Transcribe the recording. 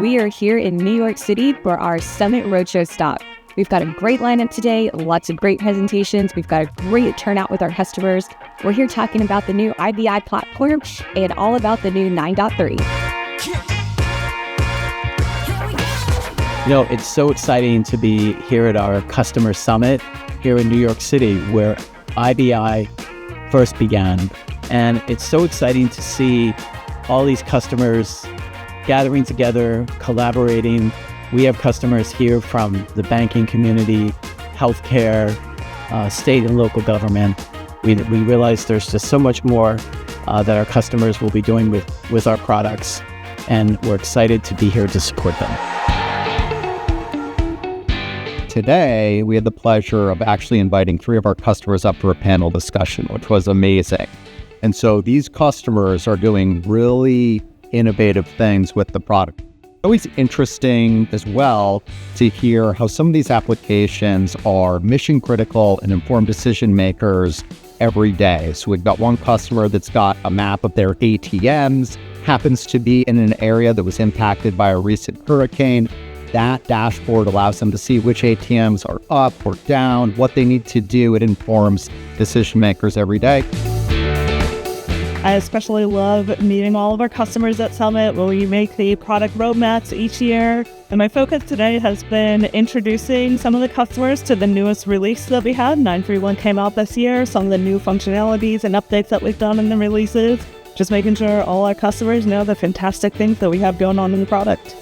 We are here in New York City for our Summit Roadshow stop. We've got a great lineup today, lots of great presentations. We've got a great turnout with our customers. We're here talking about the new IBI platform and all about the new 9.3. It's so exciting to be here at our customer summit here in New York City where IBI first began. And it's so exciting to see all these customers gathering together, collaborating. We have customers here from the banking community, healthcare, state and local government. We realize there's just so much more that our customers will be doing with our products, and we're excited to be here to support them. Today, we had the pleasure of actually inviting 3 of our customers up for a panel discussion, which was amazing. And so these customers are doing really innovative things with the product. Always interesting as well to hear how some of these applications are mission critical and inform decision makers every day. So we've got one customer that's got a map of their ATMs, happens to be in an area that was impacted by a recent hurricane. That dashboard allows them to see which ATMs are up or down, what they need to do. It informs decision makers every day. I especially love meeting all of our customers at Summit where we make the product roadmaps each year. And my focus today has been introducing some of the customers to the newest release that we had. 9.3.1 came out this year, some of the new functionalities and updates that we've done in the releases. Just making sure all our customers know the fantastic things that we have going on in the product.